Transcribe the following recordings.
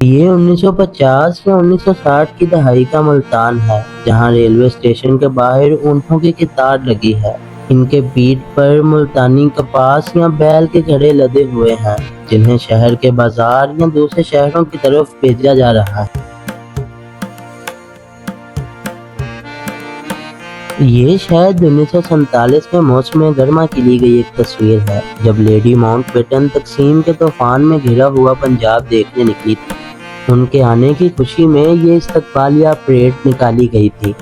یہ 1950 یا 1960 کی دہائی کا ملتان ہے، جہاں ریلوے اسٹیشن کے باہر اونٹوں کی قطار لگی ہے۔ ان کے پیٹھ پر ملتانی کپاس یا بیل کے گھڑے لدے ہوئے ہیں، جنہیں شہر کے بازار یا دوسرے شہروں کی طرف بھیجا جا رہا ہے۔ یہ شاید 1947 میں موسم گرما کی لی گئی ایک تصویر ہے، جب لیڈی ماؤنٹ بیٹن تقسیم کے طوفان میں گھرا ہوا پنجاب دیکھنے نکلی تھی۔ ان کے آنے کی خوشی میں یہ استقبالیہ پریڈ نکالی گئی تھی۔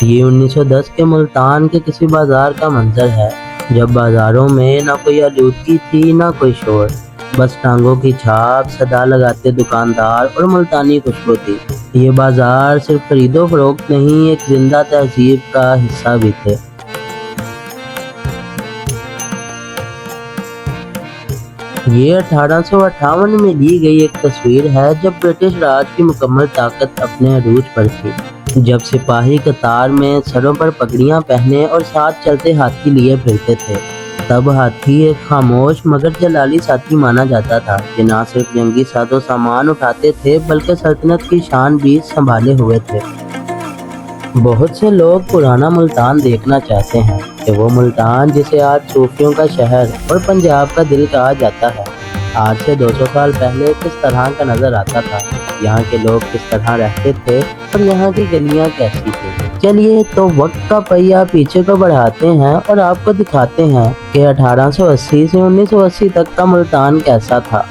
یہ 1910 کے ملتان کے کسی بازار کا منظر ہے، جب بازاروں میں نہ کوئی آلودگی تھی نہ کوئی شور، بس ٹانگوں کی چھاپ، صدا لگاتے دکاندار اور ملتانی خوشبو تھی۔ یہ بازار صرف خرید و فروخت نہیں، ایک زندہ تہذیب کا حصہ بھی تھے۔ یہ 1858 میں لی گئی ایک تصویر ہے، جب برٹش راج کی مکمل طاقت اپنے عروج پر تھی، جب سپاہی قطار میں سروں پر پگڑیاں پہنے اور ساتھ چلتے ہاتھی لیے پھرتے تھے۔ تب ہاتھی ایک خاموش مگر جلالی ساتھی مانا جاتا تھا، کہ نہ صرف جنگی ساز و سامان اٹھاتے تھے بلکہ سلطنت کی شان بھی سنبھالے ہوئے تھے۔ بہت سے لوگ پرانا ملتان دیکھنا چاہتے ہیں، کہ وہ ملتان جسے آج صوفیوں کا شہر اور پنجاب کا دل کہا جاتا ہے، آج سے 200 سال پہلے کس طرح کا نظر آتا تھا، یہاں کے لوگ کس طرح رہتے تھے اور یہاں کی گلیاں کیسی تھیں۔ چلیے تو وقت کا پہیہ پیچھے کو بڑھاتے ہیں اور آپ کو دکھاتے ہیں کہ 1880 سے 1980 تک کا ملتان کیسا تھا۔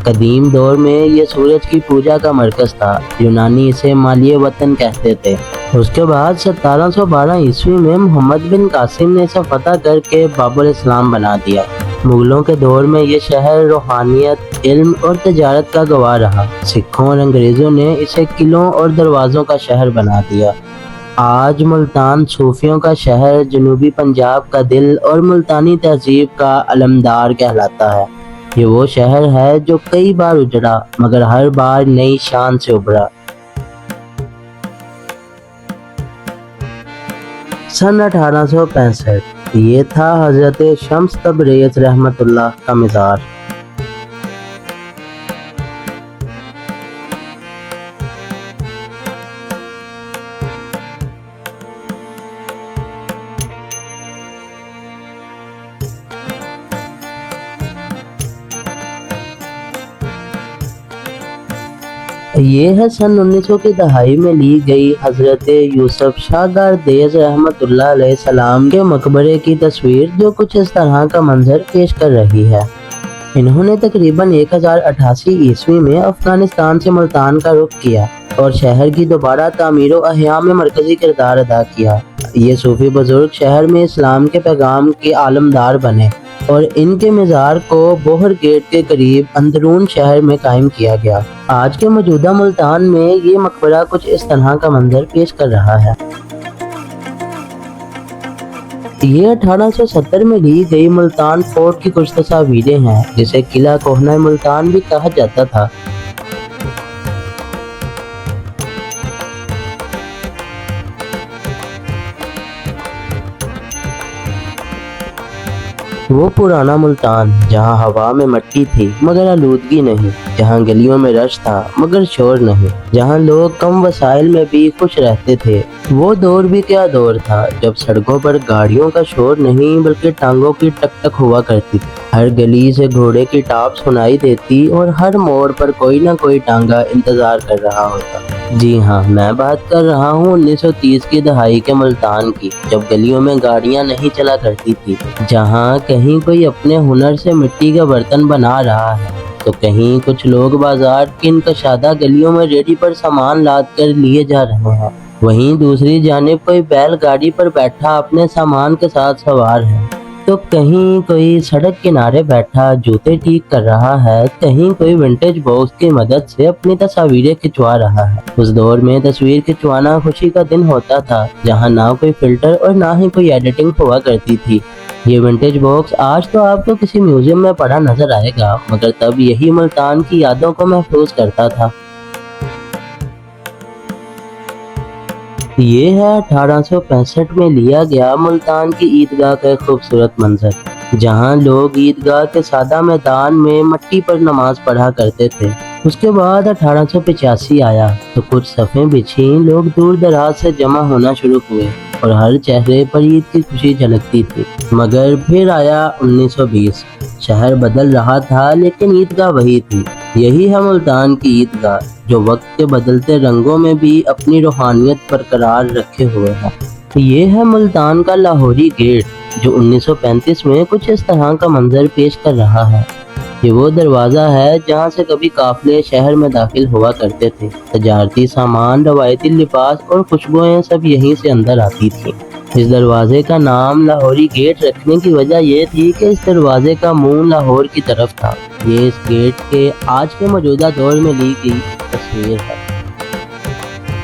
قدیم دور میں یہ سورج کی پوجا کا مرکز تھا، یونانی اسے مالیہ وطن کہتے تھے۔ اس کے بعد 1712 عیسوی میں محمد بن قاسم نے اسے فتح کر کے باب الاسلام بنا دیا۔ مغلوں کے دور میں یہ شہر روحانیت، علم اور تجارت کا گواہ رہا۔ سکھوں اور انگریزوں نے اسے قلعوں اور دروازوں کا شہر بنا دیا۔ آج ملتان صوفیوں کا شہر، جنوبی پنجاب کا دل اور ملتانی تہذیب کا علمدار کہلاتا ہے۔ یہ وہ شہر ہے جو کئی بار اجڑا مگر ہر بار نئی شان سے ابھرا۔ سن 1865 یہ تھا حضرت شمس تبریز رحمۃ اللہ کا مزار۔ یہ ہے سن 1900 کی دہائی میں لی گئی حضرت یوسف شاہ گاردیز رحمۃ اللہ علیہ السلام کے مقبرے کی تصویر، جو کچھ اس طرح کا منظر پیش کر رہی ہے۔ انہوں نے تقریباً 1088 عیسوی میں افغانستان سے ملتان کا رخ کیا اور شہر کی دوبارہ تعمیر و احیاء میں مرکزی کردار ادا کیا۔ یہ صوفی بزرگ شہر میں اسلام کے پیغام کے علمدار بنے اور ان کے مزار کو بوہر گیٹ کے قریب اندرون شہر میں قائم کیا گیا۔ آج کے موجودہ ملتان میں یہ مقبرہ کچھ اس طرح کا منظر پیش کر رہا ہے۔ یہ 1870 میں لی گئی ملتان فورٹ کی کچھ تصاویریں ہیں، جسے قلعہ کوہنہ ملتان بھی کہا جاتا تھا۔ وہ پرانا ملتان جہاں ہوا میں مٹی تھی مگر آلودگی نہیں، جہاں گلیوں میں رش تھا مگر شور نہیں، جہاں لوگ کم وسائل میں بھی خوش رہتے تھے۔ وہ دور بھی کیا دور تھا، جب سڑکوں پر گاڑیوں کا شور نہیں بلکہ ٹانگوں کی ٹک ٹک ہوا کرتی تھی۔ ہر گلی سے گھوڑے کی ٹاپ سنائی دیتی اور ہر موڑ پر کوئی نہ کوئی ٹانگا انتظار کر رہا ہوتا۔ جی ہاں، میں بات کر رہا ہوں 1930 کی دہائی کے ملتان کی، جب گلیوں میں گاڑیاں نہیں چلا کرتی تھی، جہاں کہیں کوئی اپنے ہنر سے مٹی کا برتن بنا رہا ہے تو کہیں کچھ لوگ بازار کی ان کشادہ گلیوں میں ریڈی پر سامان لاد کر لیے جا رہے ہیں۔ وہیں دوسری جانب کوئی بیل گاڑی پر بیٹھا اپنے سامان کے ساتھ سوار ہے، تو کہیں کوئی سڑک کنارے بیٹھا جوتے ٹھیک کر رہا ہے، کہیں کوئی ونٹیج باکس کی مدد سے اپنی تصاویریں کھنچوا رہا ہے۔ اس دور میں تصویر کھنچوانا خوشی کا دن ہوتا تھا، جہاں نہ کوئی فلٹر اور نہ ہی کوئی ایڈیٹنگ ہوا کرتی تھی۔ یہ ونٹیج باکس آج تو آپ کو کسی میوزیم میں پڑا نظر آئے گا، مگر تب یہی ملتان کی یادوں کو محفوظ کرتا تھا۔ یہ ہے 1865 میں لیا گیا ملتان کی عیدگاہ کا ایک خوبصورت منظر، جہاں لوگ عیدگاہ کے سادہ میدان میں مٹی پر نماز پڑھا کرتے تھے۔ اس کے بعد 1885 آیا تو کچھ صفیں بچھی، لوگ دور دراز سے جمع ہونا شروع ہوئے اور ہر چہرے پر عید کی خوشی جھلکتی تھی۔ مگر پھر آیا 1920، شہر بدل رہا تھا لیکن عیدگاہ وہی تھی۔ یہی ہے ملتان کی عیدگاہ، جو وقت کے بدلتے رنگوں میں بھی اپنی روحانیت برقرار رکھے ہوئے ہے۔ یہ ہے ملتان کا لاہوری گیٹ، جو 1935 میں کچھ اس طرح کا منظر پیش کر رہا ہے۔ یہ وہ دروازہ ہے جہاں سے کبھی قافلے شہر میں داخل ہوا کرتے تھے۔ تجارتی سامان، روایتی لباس اور خوشبوئیں سب یہیں سے اندر آتی تھیں۔ اس دروازے کا نام لاہوری گیٹ رکھنے کی وجہ یہ تھی کہ اس دروازے کا منہ لاہور کی طرف تھا۔ یہ اس گیٹ کے آج کے موجودہ دور میں لی گئی تصویر ہے۔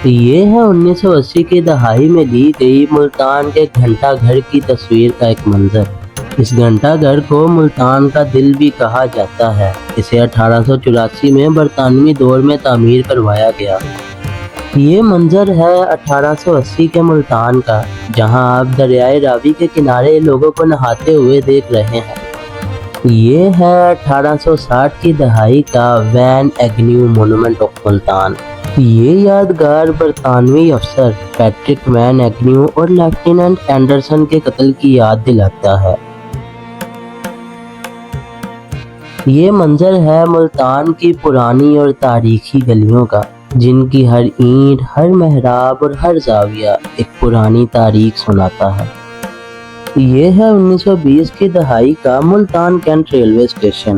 یہ ہے 1980 کی دہائی میں لی گئی ملتان کے گھنٹہ گھر کی تصویر کا ایک منظر۔ اس گھنٹہ گھر کو ملتان کا دل بھی کہا جاتا ہے۔ اسے 1884 میں برطانوی دور میں تعمیر کروایا گیا۔ یہ منظر ہے 1880 کے ملتان کا، جہاں آپ دریائے راوی کے کنارے لوگوں کو نہاتے ہوئے دیکھ رہے ہیں۔ یہ ہے 1860 کی دہائی کا وین ایگنیو مونومنٹ آف ملتان۔ یہ یادگار برطانوی افسر پیٹرک وین ایگنیو اور لیفٹیننٹ اینڈرسن کے قتل کی یاد دلاتا ہے۔ یہ منظر ہے ملتان کی پرانی اور تاریخی گلیوں کا، جن کی ہر اینٹ، ہر محراب اور ہر زاویہ ایک پرانی تاریخ سناتا ہے۔ یہ ہے 1920 کی دہائی کا ملتان کینٹ ریلوے اسٹیشن۔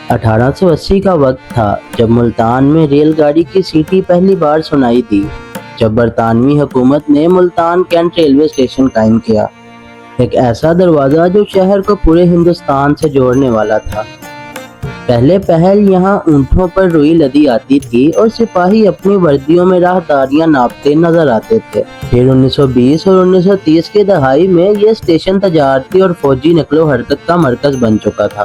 1880 کا وقت تھا جب ملتان میں ریل گاڑی کی سیٹی پہلی بار سنائی دی، جب برطانوی حکومت نے ملتان کینٹ ریلوے اسٹیشن قائم کیا، ایک ایسا دروازہ جو شہر کو پورے ہندوستان سے جوڑنے والا تھا۔ پہلے پہل یہاں اونٹوں پر روئی لدی آتی تھی اور سپاہی اپنی وردیوں میں راہداریاں ناپتے نظر آتے تھے۔ پھر 1920 اور 1930 کی دہائی میں یہ اسٹیشن تجارتی اور فوجی نقل و حرکت کا مرکز بن چکا تھا۔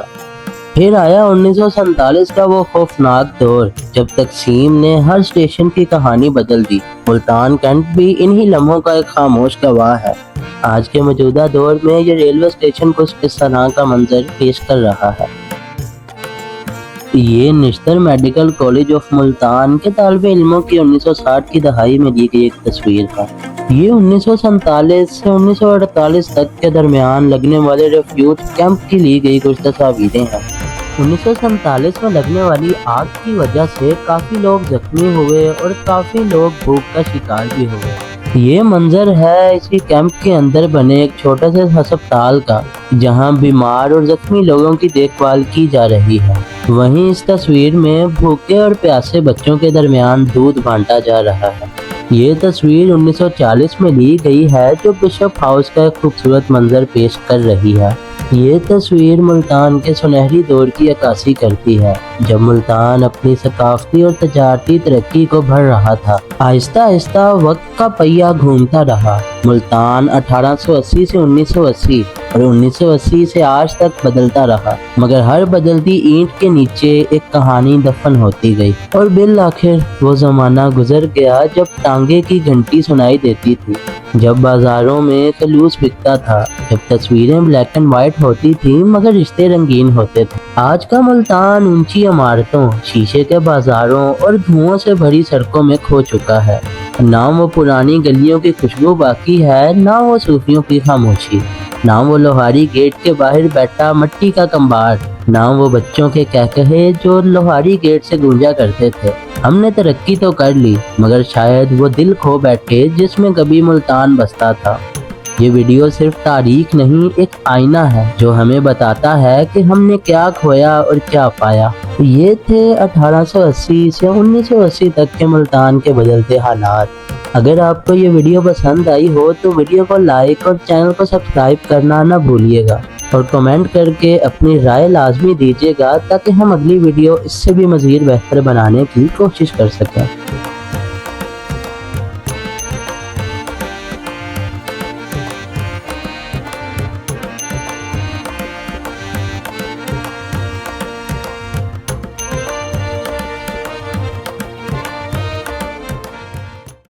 پھر آیا 1947 کا وہ خوفناک دور، جب تقسیم نے ہر اسٹیشن کی کہانی بدل دی۔ ملتان کینٹ بھی انہی لمحوں کا ایک خاموش گواہ ہے۔ آج کے موجودہ دور میں یہ ریلوے اسٹیشن کچھ اس طرح کا منظر پیش کر رہا ہے۔ یہ نشتر میڈیکل کالج آف ملتان کے طالب علموں کی 1960 کی دہائی میں لی گئی ایک تصویر ہے۔ یہ 1947 سے 1948 تک کے درمیان لگنے والے ریفیوج کیمپ کی لی گئی کچھ تصاویریں ہیں۔ 1947 میں لگنے والی آگ کی وجہ سے کافی لوگ زخمی ہوئے اور کافی لوگ بھوک کا شکار بھی ہوئے۔ یہ منظر ہے اسی کیمپ کے اندر بنے ایک چھوٹے سے ہسپتال کا، جہاں بیمار اور زخمی لوگوں کی دیکھ بھال کی جا رہی ہے۔ وہیں اس تصویر میں بھوکے اور پیاسے بچوں کے درمیان دودھ بانٹا جا رہا ہے۔ یہ تصویر 1940 میں لی گئی ہے، جو بشپ ہاؤس کا ایک خوبصورت منظر پیش کر رہی ہے۔ یہ تصویر ملتان کے سنہری دور کی عکاسی کرتی ہے، جب ملتان اپنی ثقافتی اور تجارتی ترقی کو بڑھ رہا تھا۔ آہستہ آہستہ وقت کا پہیہ گھومتا رہا۔ ملتان 1880 سے 1980 اور 1980 سے آج تک بدلتا رہا، مگر ہر بدلتی اینٹ کے نیچے ایک کہانی دفن ہوتی گئی، اور بالآخر وہ زمانہ گزر گیا جب ٹانگے کی گھنٹی سنائی دیتی تھی، جب بازاروں میں خلوص بکتا تھا، جب تصویریں بلیک اینڈ وائٹ ہوتی تھیں مگر رشتے رنگین ہوتے تھے۔ آج کا ملتان اونچی عمارتوں، شیشے کے بازاروں اور دھوؤں سے بھری سڑکوں میں کھو چکا ہے۔ نہ وہ پرانی گلیوں کی خوشبو باقی ہے، نہ وہ صوفیوں کی خاموشی، نہ وہ لوہاری گیٹ کے باہر بیٹھا مٹی کا کمبار، نہ وہ بچوں کے کہکہے جو لوہاری گیٹ سے گونجا کرتے تھے۔ ہم نے ترقی تو کر لی، مگر شاید وہ دل کھو بیٹھے جس میں کبھی ملتان بستا تھا۔ یہ ویڈیو صرف تاریخ نہیں، ایک آئینہ ہے جو ہمیں بتاتا ہے کہ ہم نے کیا کھویا اور کیا پایا۔ یہ تھے 1880 سے 1980 تک کے ملتان کے بدلتے حالات۔ اگر آپ کو یہ ویڈیو پسند آئی ہو تو ویڈیو کو لائک اور چینل کو سبسکرائب کرنا نہ بھولیے گا، اور کمنٹ کر کے اپنی رائے لازمی دیجیے گا تاکہ ہم اگلی ویڈیو اس سے بھی مزید بہتر بنانے کی کوشش کر سکیں۔